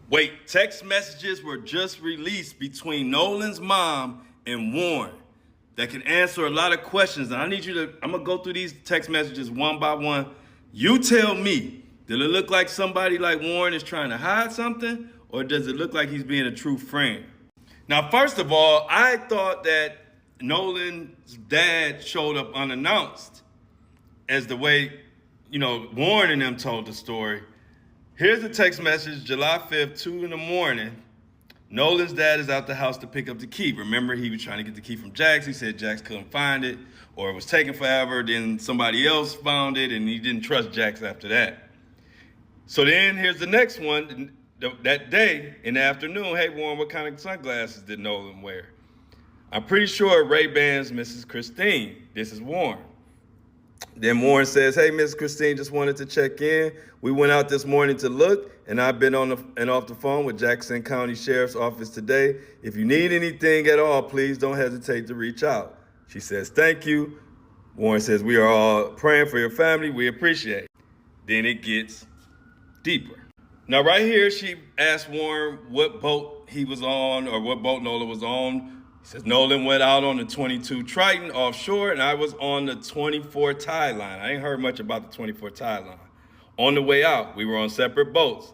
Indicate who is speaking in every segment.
Speaker 1: Wait, text messages were just released between Nolan's mom and Warren that can answer a lot of questions. And I need you to, I'm gonna go through these text messages one by one. You tell me, did it look like somebody like Warren is trying to hide something, or does it look like he's being a true friend? Now, first of all, I thought that Nolan's dad showed up unannounced as the way, Warren and them told the story. Here's a text message, July 5th, 2 in the morning. Nolan's dad is out the house to pick up the key. Remember, he was trying to get the key from Jax. He said Jax couldn't find it, or it was taking forever. Then somebody else found it, and he didn't trust Jax after that. So then here's the next one. That day in the afternoon, hey, Warren, what kind of sunglasses did Nolan wear? I'm pretty sure Ray-Bans, Mrs. Christine. This is Warren. Then Warren says, hey, Miss Christine, just wanted to check in. We went out this morning to look, and I've been on and off the phone with Jackson County Sheriff's Office today. If you need anything at all, please don't hesitate to reach out. She says, thank you. Warren says, we are all praying for your family. We appreciate it. Then it gets deeper. Now, right here, she asked Warren what boat he was on or what boat Nolan was on. He says, Nolan went out on the 22 Triton offshore, and I was on the 24 tie line. I ain't heard much about the 24 tie line. On the way out, we were on separate boats.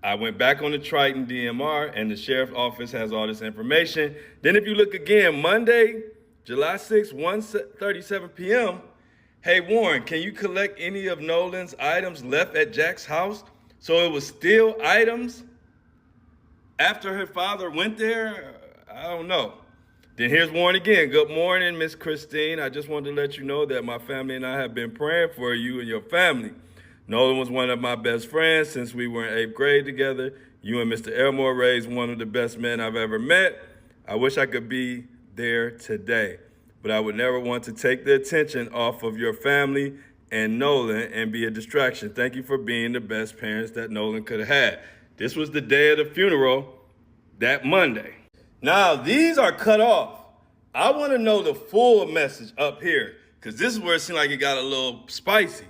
Speaker 1: I went back on the Triton DMR, and the sheriff's office has all this information. Then if you look again, Monday, July 6th, 1:37 p.m., hey, Warren, can you collect any of Nolan's items left at Jack's house? So it was still items after her father went there? I don't know. Then here's Warren again. Good morning, Miss Christine. I just wanted to let you know that my family and I have been praying for you and your family. Nolan was one of my best friends since we were in 8th grade together. You and Mr. Elmore raised one of the best men I've ever met. I wish I could be there today, but I would never want to take the attention off of your family and Nolan and be a distraction. Thank you for being the best parents that Nolan could have had. This was the day of the funeral, that Monday. Now, these are cut off. I want to know the full message up here, because this is where it seemed like it got a little spicy.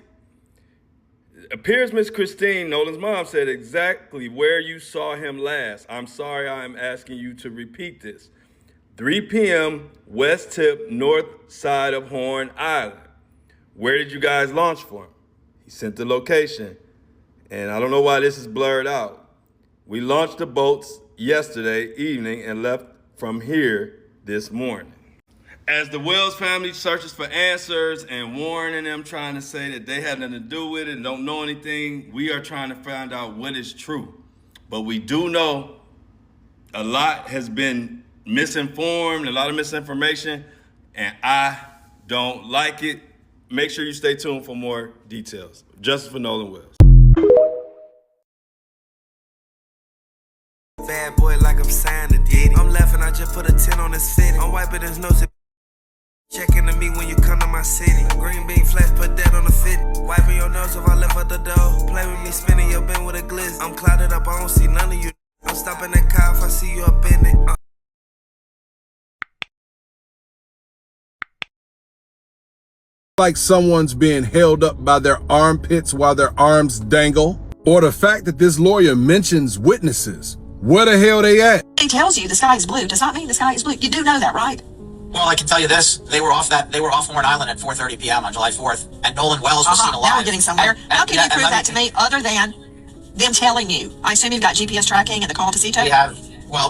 Speaker 1: It appears Miss Christine, Nolan's mom, said exactly where you saw him last. I'm sorry I am asking you to repeat this. 3 p.m. West Tip, north side of Horn Island. Where did you guys launch for him? He sent the location. And I don't know why this is blurred out. We launched the boats yesterday evening and left from here this morning. As the Wells family searches for answers and Warren and them trying to say that they had nothing to do with it and don't know anything, we are trying to find out what is true. But we do know a lot has been misinformed, a lot of misinformation, and I don't like it. Make sure you stay tuned for more details. Justice for Nolan Wells.
Speaker 2: Bad boy like I'm signed to Diddy. I'm laughing, I just put a 10 on his fitting. I'm wiping his nose. Checking to me when you come to my city. Green bean flash, put that on the fit. Wiping your nose if I left out the door. Play with me, spinning your bin with a glitz. I'm clouded up, I don't see none of you. I'm stopping that car if I see you up in it.
Speaker 3: Like someone's being held up by their armpits while their arms dangle, or the fact that this lawyer mentions witnesses. Where the hell they at?
Speaker 4: He tells you the sky is blue does not mean the sky is blue. You do know that, right?
Speaker 5: Well, I can tell you this: they were off Warren Island at 4:30 p.m. on July 4th, and Nolan Wells was seen alive.
Speaker 4: Now we're getting somewhere. How can you prove that to me other than them telling you? I assume you've got GPS tracking and the call to Cito?
Speaker 5: We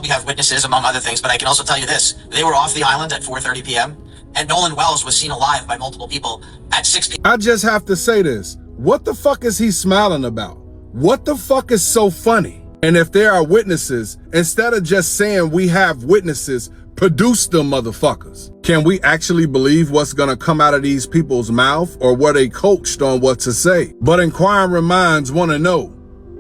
Speaker 5: have witnesses among other things, but I can also tell you this: they were off the island at 4:30 p.m. and Nolan Wells was seen alive by multiple people at 6 p.m.
Speaker 3: I just have to say this. What the fuck is he smiling about? What the fuck is so funny? And if there are witnesses, instead of just saying we have witnesses, produce them motherfuckers. Can we actually believe what's gonna come out of these people's mouth, or were they coached on what to say? But inquiring minds wanna know,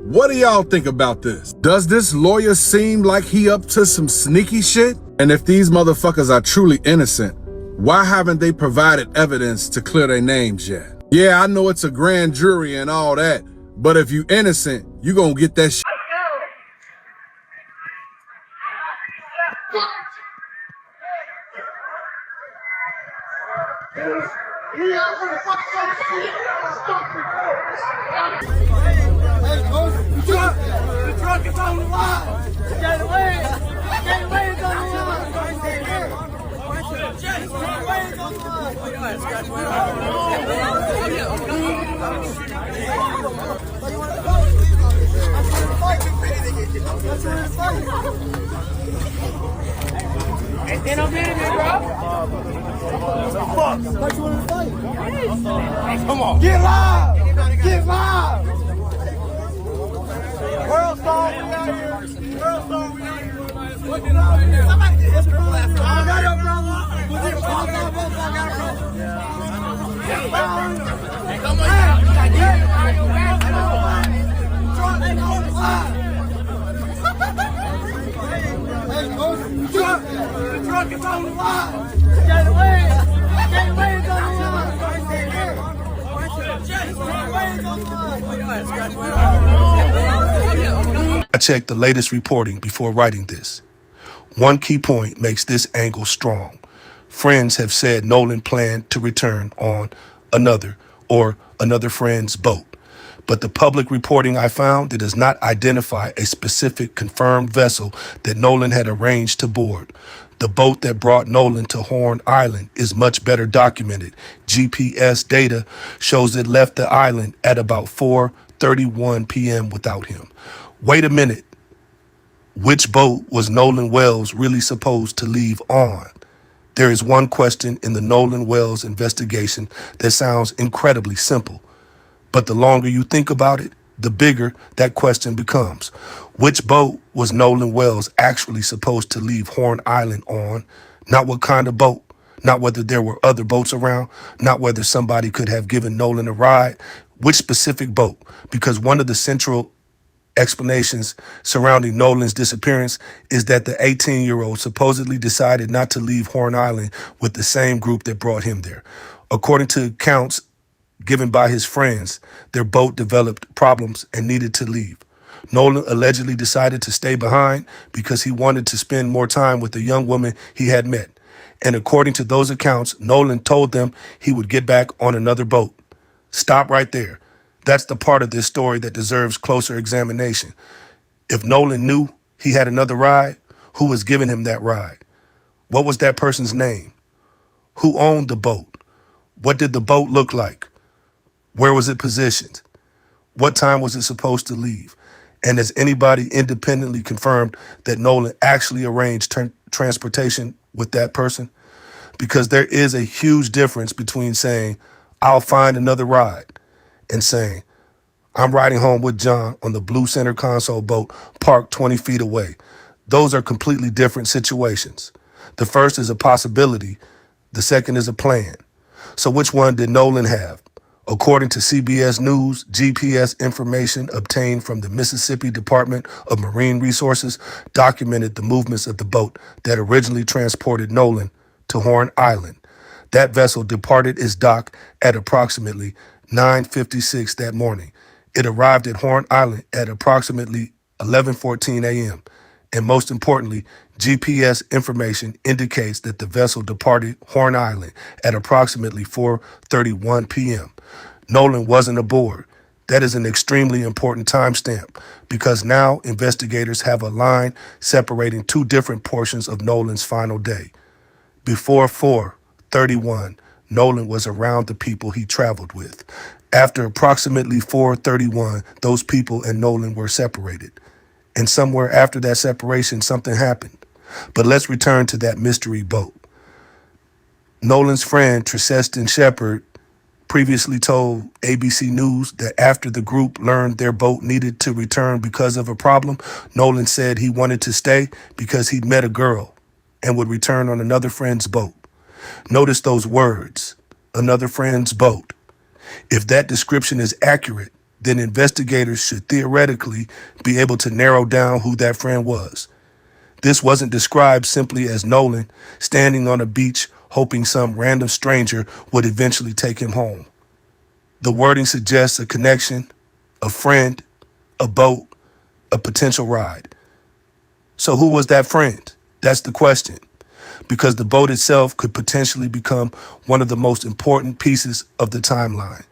Speaker 3: what do y'all think about this? Does this lawyer seem like he up to some sneaky shit? And if these motherfuckers are truly innocent, why haven't they provided evidence to clear their names yet? Yeah, I know it's a grand jury and all that, but if you innocent, you gonna get that shit.
Speaker 6: The truck is
Speaker 2: on the line. Gateway is on the line. Gateway is on the Ain't no getting it, bro. Come on. Get live. Get live. World star, we out here. World star, we out here. Somebody get his girl last time. I got it, brother. Come on. The truck is on the line. Gateway is on the line.
Speaker 6: I checked the latest reporting before writing this. One key point makes this angle strong. Friends have said Nolan planned to return on another friend's boat. But the public reporting I found, it does not identify a specific confirmed vessel that Nolan had arranged to board. The boat that brought Nolan to Horn Island is much better documented. GPS data shows it left the island at about 4:31 p.m. without him. Wait a minute. Which boat was Nolan Wells really supposed to leave on? There is one question in the Nolan Wells investigation that sounds incredibly simple. But the longer you think about it, the bigger that question becomes. Which boat was Nolan Wells actually supposed to leave Horn Island on? Not what kind of boat, not whether there were other boats around, not whether somebody could have given Nolan a ride. Which specific boat? Because one of the central explanations surrounding Nolan's disappearance is that the 18-year-old supposedly decided not to leave Horn Island with the same group that brought him there. According to accounts given by his friends, their boat developed problems and needed to leave. Nolan allegedly decided to stay behind because he wanted to spend more time with the young woman he had met. And according to those accounts, Nolan told them he would get back on another boat. Stop right there. That's the part of this story that deserves closer examination. If Nolan knew he had another ride, who was giving him that ride? What was that person's name? Who owned the boat? What did the boat look like? Where was it positioned? What time was it supposed to leave? And has anybody independently confirmed that Nolan actually arranged transportation with that person? Because there is a huge difference between saying, I'll find another ride, and saying, I'm riding home with John on the blue center console boat parked 20 feet away. Those are completely different situations. The first is a possibility. The second is a plan. So which one did Nolan have? According to CBS News, GPS information obtained from the Mississippi Department of Marine Resources documented the movements of the boat that originally transported Nolan to Horn Island. That vessel departed its dock at approximately 9:56 that morning. It arrived at Horn Island at approximately 11:14 a.m. And most importantly, GPS information indicates that the vessel departed Horn Island at approximately 4:31 p.m. Nolan wasn't aboard. That is an extremely important timestamp because now investigators have a line separating two different portions of Nolan's final day. Before 4:31, Nolan was around the people he traveled with. After approximately 4:31, those people and Nolan were separated. And somewhere after that separation, something happened. But let's return to that mystery boat. Nolan's friend, Tristan Shepard, previously told ABC News that after the group learned their boat needed to return because of a problem, Nolan said he wanted to stay because he'd met a girl and would return on another friend's boat. Notice those words, another friend's boat. If that description is accurate, then investigators should theoretically be able to narrow down who that friend was. This wasn't described simply as Nolan standing on a beach hoping some random stranger would eventually take him home. The wording suggests a connection, a friend, a boat, a potential ride. So who was that friend? That's the question. Because the boat itself could potentially become one of the most important pieces of the timeline.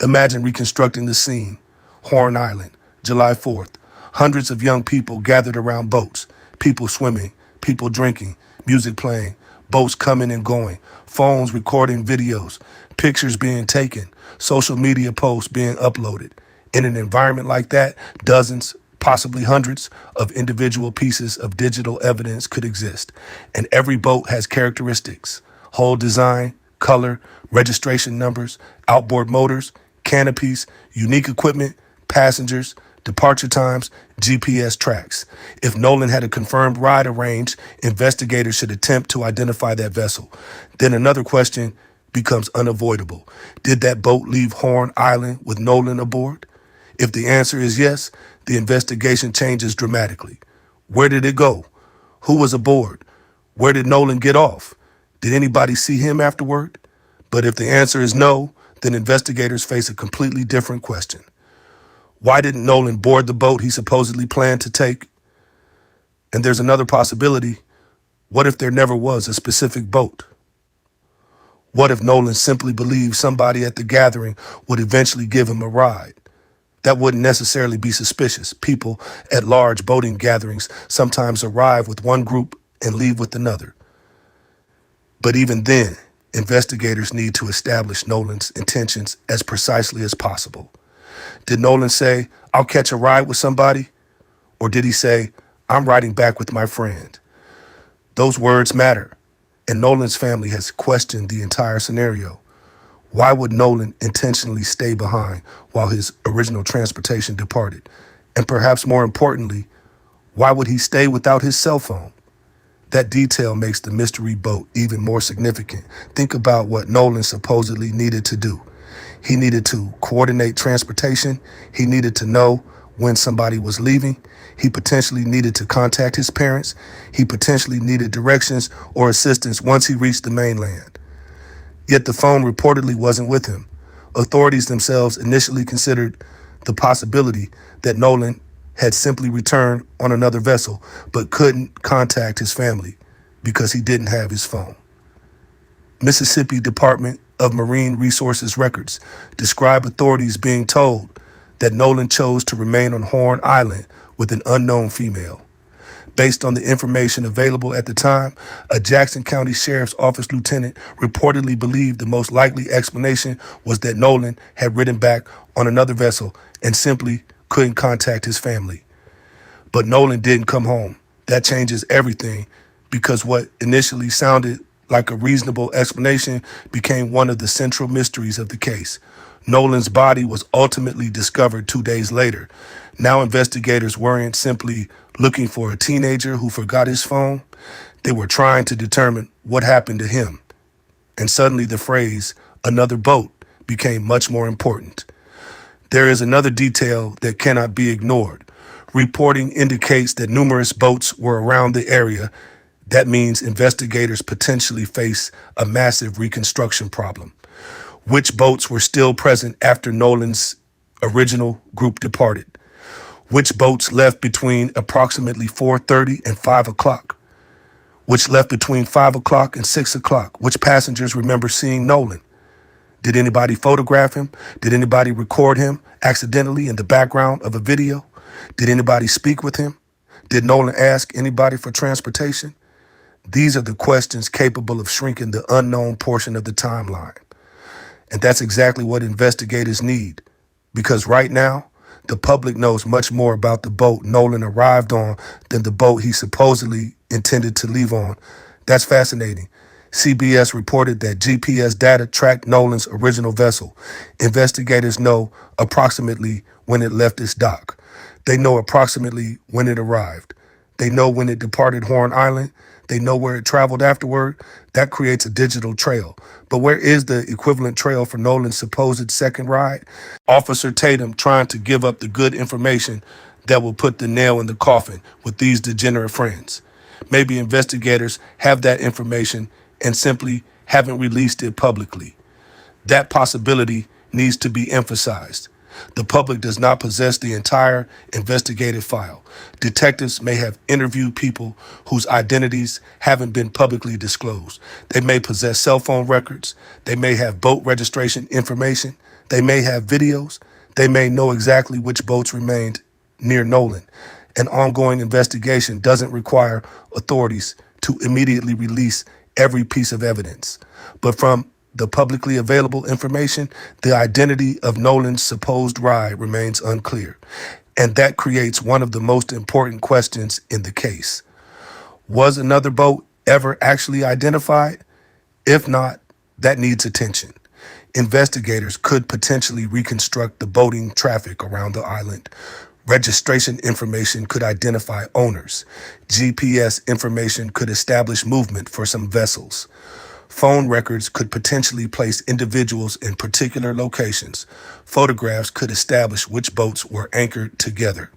Speaker 6: Imagine reconstructing the scene. Horn Island, July 4th. Hundreds of young people gathered around boats, people swimming, people drinking, music playing, boats coming and going, phones recording videos, pictures being taken, social media posts being uploaded. In an environment like that, dozens, possibly hundreds of individual pieces of digital evidence could exist. And every boat has characteristics, hull design, color, registration numbers, outboard motors, canopies, unique equipment, passengers, departure times, GPS tracks. If Nolan had a confirmed ride arranged, investigators should attempt to identify that vessel. Then another question becomes unavoidable. Did that boat leave Horn Island with Nolan aboard? If the answer is yes, the investigation changes dramatically. Where did it go? Who was aboard? Where did Nolan get off? Did anybody see him afterward? But if the answer is no, then investigators face a completely different question. Why didn't Nolan board the boat he supposedly planned to take? And there's another possibility. What if there never was a specific boat? What if Nolan simply believed somebody at the gathering would eventually give him a ride? That wouldn't necessarily be suspicious. People at large boating gatherings sometimes arrive with one group and leave with another. But even then, investigators need to establish Nolan's intentions as precisely as possible. Did Nolan say, "I'll catch a ride with somebody"? Or did he say, "I'm riding back with my friend"? Those words matter, and Nolan's family has questioned the entire scenario. Why would Nolan intentionally stay behind while his original transportation departed? And perhaps more importantly, why would he stay without his cell phone? That detail makes the mystery boat even more significant. Think about what Nolan supposedly needed to do. He needed to coordinate transportation. He needed to know when somebody was leaving. He potentially needed to contact his parents. He potentially needed directions or assistance once he reached the mainland. Yet the phone reportedly wasn't with him. Authorities themselves initially considered the possibility that Nolan had simply returned on another vessel, but couldn't contact his family because he didn't have his phone. Mississippi Department of Marine Resources records describe authorities being told that Nolan chose to remain on Horn Island with an unknown female. Based on the information available at the time, a Jackson County Sheriff's Office lieutenant reportedly believed the most likely explanation was that Nolan had ridden back on another vessel and simply couldn't contact his family. But Nolan didn't come home. That changes everything, because what initially sounded like a reasonable explanation became one of the central mysteries of the case. Nolan's body was ultimately discovered 2 days later. Now investigators weren't simply looking for a teenager who forgot his phone. They were trying to determine what happened to him. And suddenly the phrase, "another boat," became much more important. There is another detail that cannot be ignored. Reporting indicates that numerous boats were around the area. That means investigators potentially face a massive reconstruction problem. Which boats were still present after Nolan's original group departed? Which boats left between approximately 4:30 and 5 o'clock? Which left between 5 o'clock and 6 o'clock? Which passengers remember seeing Nolan? Did anybody photograph him? Did anybody record him accidentally in the background of a video? Did anybody speak with him? Did Nolan ask anybody for transportation? These are the questions capable of shrinking the unknown portion of the timeline. And that's exactly what investigators need. Because right now, the public knows much more about the boat Nolan arrived on than the boat he supposedly intended to leave on. That's fascinating. CBS reported that GPS data tracked Nolan's original vessel. Investigators know approximately when it left its dock. They know approximately when it arrived. They know when it departed Horn Island. They know where it traveled afterward. That creates a digital trail. But where is the equivalent trail for Nolan's supposed second ride? Officer Tatum trying to give up the good information that will put the nail in the coffin with these degenerate friends. Maybe investigators have that information and simply haven't released it publicly. That possibility needs to be emphasized. The public does not possess the entire investigative file. Detectives may have interviewed people whose identities haven't been publicly disclosed. They may possess cell phone records. They may have boat registration information. They may have videos. They may know exactly which boats remained near Nolan. An ongoing investigation doesn't require authorities to immediately release every piece of evidence. But from the publicly available information, the identity of Nolan's supposed ride remains unclear. And that creates one of the most important questions in the case. Was another boat ever actually identified? If not, that needs attention. Investigators could potentially reconstruct the boating traffic around the island. Registration information could identify owners. GPS information could establish movement for some vessels. Phone records could potentially place individuals in particular locations. Photographs could establish which boats were anchored together.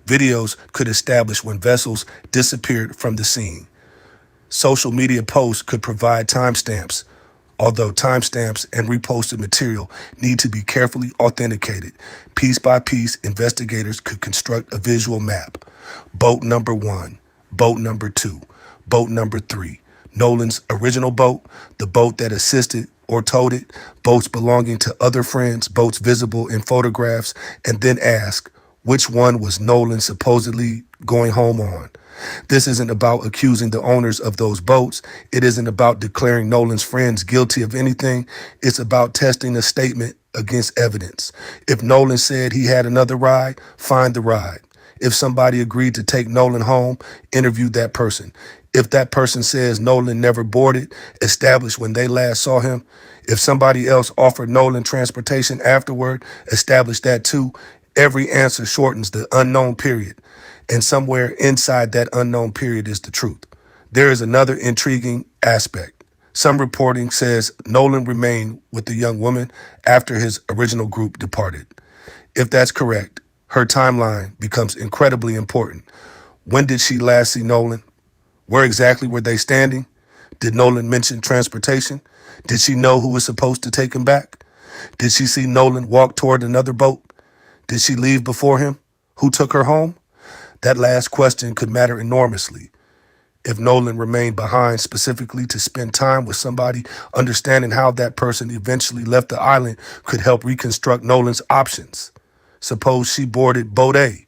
Speaker 6: Videos could establish when vessels disappeared from the scene. Social media posts could provide timestamps, although timestamps and reposted material need to be carefully authenticated. Piece by piece, investigators could construct a visual map. Boat number 1, boat number 2, boat number 3. Nolan's original boat, the boat that assisted or towed it, boats belonging to other friends, boats visible in photographs, and then ask which one was Nolan supposedly going home on. This isn't about accusing the owners of those boats. It isn't about declaring Nolan's friends guilty of anything. It's about testing a statement against evidence. If Nolan said he had another ride, find the ride. If somebody agreed to take Nolan home, interview that person. If that person says Nolan never boarded, establish when they last saw him. If somebody else offered Nolan transportation afterward, establish that too. Every answer shortens the unknown period. And somewhere inside that unknown period is the truth. There is another intriguing aspect. Some reporting says Nolan remained with the young woman after his original group departed. If that's correct, her timeline becomes incredibly important. When did she last see Nolan? Where exactly were they standing? Did Nolan mention transportation? Did she know who was supposed to take him back? Did she see Nolan walk toward another boat? Did she leave before him? Who took her home? That last question could matter enormously. If Nolan remained behind specifically to spend time with somebody, understanding how that person eventually left the island could help reconstruct Nolan's options. Suppose she boarded boat A.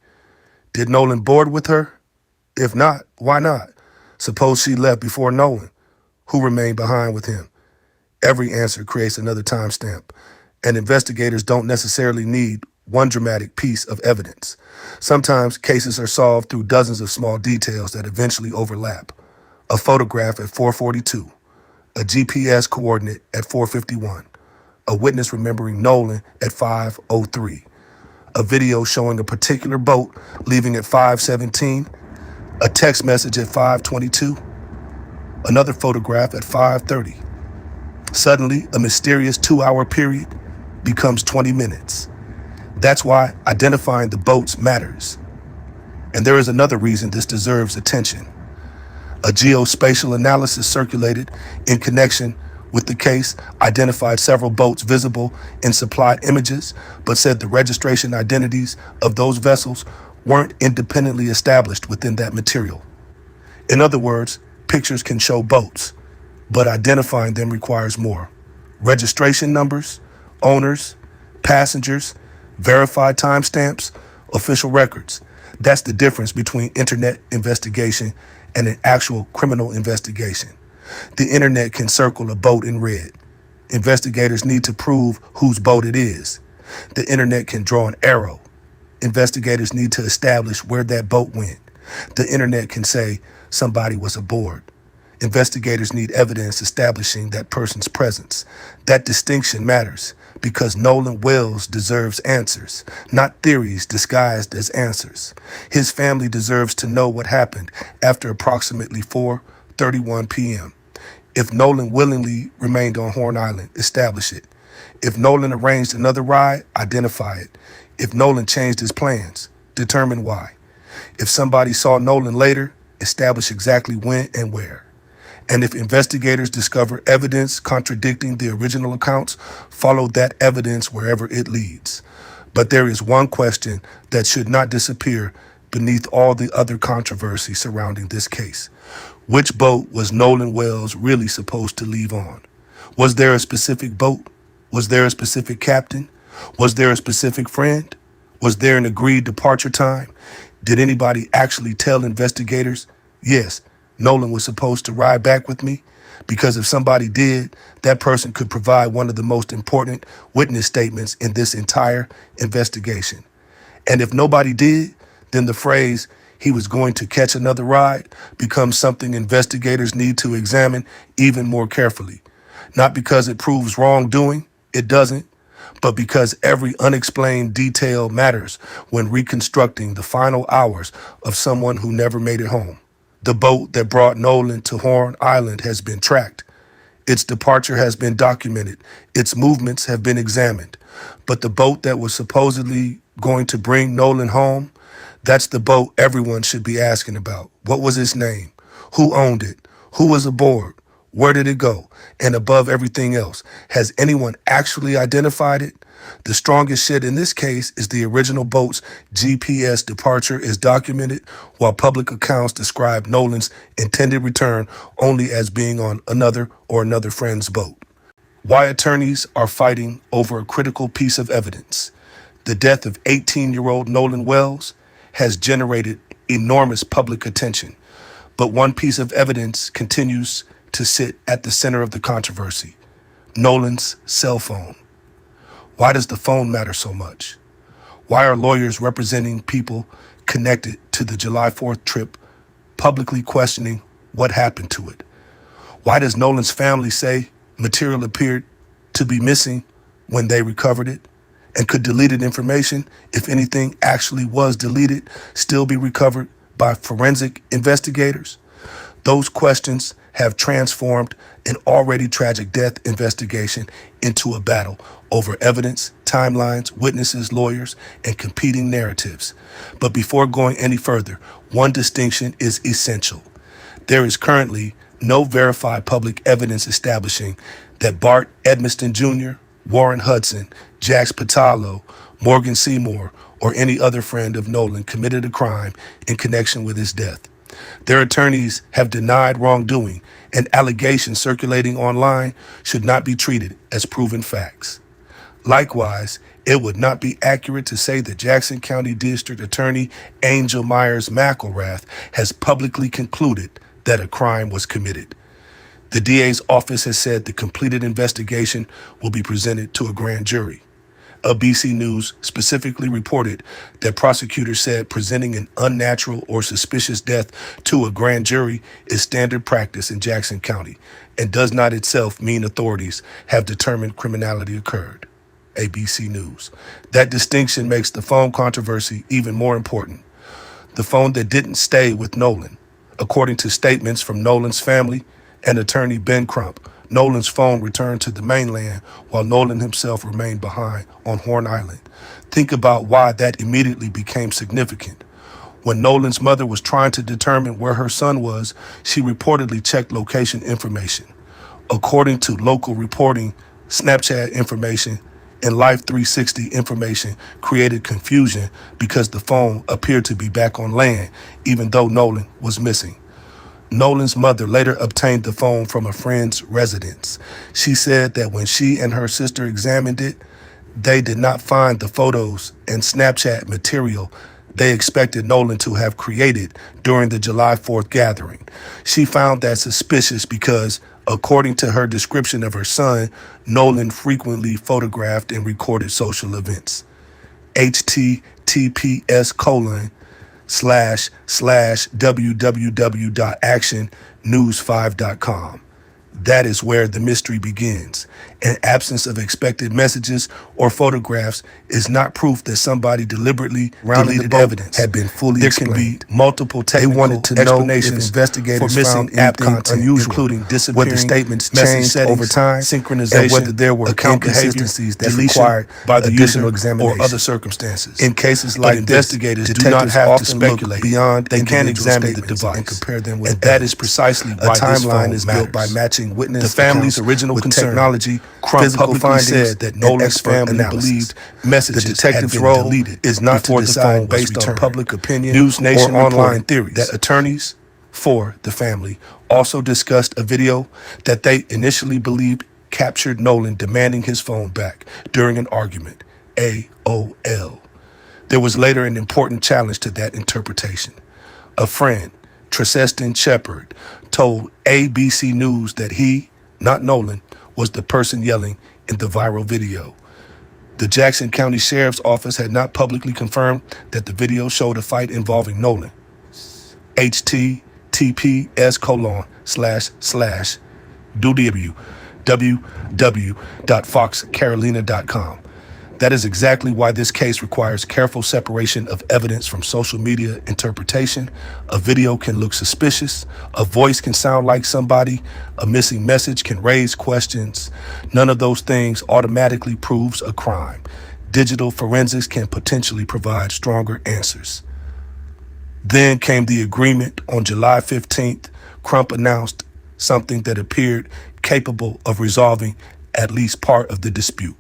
Speaker 6: Did Nolan board with her? If not, why not? Suppose she left before Nolan. Who remained behind with him? Every answer creates another timestamp, and investigators don't necessarily need one dramatic piece of evidence. Sometimes cases are solved through dozens of small details that eventually overlap. A photograph at 4:42, a GPS coordinate at 4:51, a witness remembering Nolan at 5:03, a video showing a particular boat leaving at 5:17, a text message at 5:22, another photograph at 5:30. Suddenly, a mysterious 2-hour period becomes 20 minutes. That's why identifying the boats matters. And there is another reason this deserves attention. A geospatial analysis circulated in connection with the case identified several boats visible in supplied images, but said the registration identities of those vessels weren't independently established within that material. In other words, pictures can show boats, but identifying them requires more. Registration numbers, owners, passengers, verified timestamps, official records. That's the difference between internet investigation and an actual criminal investigation. The internet can circle a boat in red. Investigators need to prove whose boat it is. The internet can draw an arrow. Investigators need to establish where that boat went. The internet can say somebody was aboard. Investigators need evidence establishing that person's presence. That distinction matters because Nolan Wells deserves answers, not theories disguised as answers. His family deserves to know what happened after approximately 4:31 p.m. If Nolan willingly remained on Horn Island, establish it. If Nolan arranged another ride, identify it. If Nolan changed his plans, determine why. If somebody saw Nolan later, establish exactly when and where. And if investigators discover evidence contradicting the original accounts, follow that evidence wherever it leads. But there is one question that should not disappear beneath all the other controversy surrounding this case. Which boat was Nolan Wells really supposed to leave on? Was there a specific boat? Was there a specific captain? Was there a specific friend? Was there an agreed departure time? Did anybody actually tell investigators, yes, Nolan was supposed to ride back with me? Because if somebody did, that person could provide one of the most important witness statements in this entire investigation. And if nobody did, then the phrase, he was going to catch another ride, becomes something investigators need to examine even more carefully. Not because it proves wrongdoing, it doesn't, but because every unexplained detail matters when reconstructing the final hours of someone who never made it home. The boat that brought Nolan to Horn Island has been tracked. Its departure has been documented. Its movements have been examined. But the boat that was supposedly going to bring Nolan home, that's the boat everyone should be asking about. What was its name? Who owned it? Who was aboard? Where did it go? And above everything else, has anyone actually identified it? The strongest shit in this case is the original boat's GPS departure is documented, while public accounts describe Nolan's intended return only as being on another friend's boat. Why attorneys are fighting over a critical piece of evidence. The death of 18-year-old Nolan Wells has generated enormous public attention, but one piece of evidence continues to sit at the center of the controversy: Nolan's cell phone. Why does the phone matter so much? Why are lawyers representing people connected to the July 4th trip publicly questioning what happened to it? Why does Nolan's family say material appeared to be missing when they recovered it? And could deleted information, if anything actually was deleted, still be recovered by forensic investigators? Those questions have transformed an already tragic death investigation into a battle over evidence, timelines, witnesses, lawyers, and competing narratives. But before going any further, one distinction is essential. There is currently no verified public evidence establishing that Bart Edmiston Jr., Warren Hudson, Jax Patalo, Morgan Seymour, or any other friend of Nolan committed a crime in connection with his death. Their attorneys have denied wrongdoing, and allegations circulating online should not be treated as proven facts. Likewise, it would not be accurate to say that Jackson County District Attorney Angel Myers McElrath has publicly concluded that a crime was committed. The DA's office has said the completed investigation will be presented to a grand jury. BC News specifically reported that prosecutors said presenting an unnatural or suspicious death to a grand jury is standard practice in Jackson County and does not itself mean authorities have determined criminality occurred. ABC News. That distinction makes the phone controversy even more important. The phone that didn't stay with Nolan. According to statements from Nolan's family and attorney Ben Crump, Nolan's phone returned to the mainland while Nolan himself remained behind on Horn Island. Think about why that immediately became significant. When Nolan's mother was trying to determine where her son was, she reportedly checked location information. According to local reporting, Snapchat information and Life 360 information created confusion because the phone appeared to be back on land, even though Nolan was missing. Nolan's mother later obtained the phone from a friend's residence. She said that when she and her sister examined it, they did not find the photos and Snapchat material they expected Nolan to have created during the July 4th gathering. She found that suspicious because, according to her description of her son, Nolan frequently photographed and recorded social events. https://www.actionnews5.com. That is where the mystery begins. An absence of expected messages or photographs is not proof that somebody deliberately deleted evidence had been fully explained. There can be multiple technical explanations for missing app content, unusual, including disappearing, whether statements changed over time, synchronization, and whether there were account inconsistencies that required by the user or other circumstances. In cases like investigators do not have to speculate beyond. They can examine the device and compare them with, and that is precisely why a timeline is built by matching witness the family's original with concern. Technology. Crump publicly said that Nolan's family believed messages the detective's role deleted is not to decide based on public opinion, News Nation or online theories. That attorneys for the family also discussed a video that they initially believed captured Nolan demanding his phone back during an argument. AOL. There was later an important challenge to that interpretation. A friend, Tristan Shepard, told ABC News that he, not Nolan, was the person yelling in the viral video. The Jackson County Sheriff's Office had not publicly confirmed that the video showed a fight involving Nolan. https://www.foxcarolina.com. That is exactly why this case requires careful separation of evidence from social media interpretation. A video can look suspicious, a voice can sound like somebody, a missing message can raise questions. None of those things automatically proves a crime. Digital forensics can potentially provide stronger answers. Then came the agreement. On July 15th, Crump announced something that appeared capable of resolving at least part of the dispute.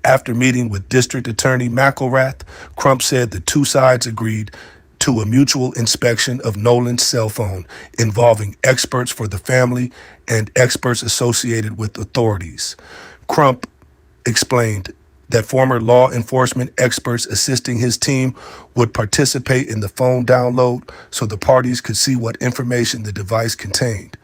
Speaker 6: After meeting with District Attorney McElrath, Crump said the two sides agreed to a mutual inspection of Nolan's cell phone involving experts for the family and experts associated with authorities. Crump explained that former law enforcement experts assisting his team would participate in the phone download so the parties could see what information the device contained.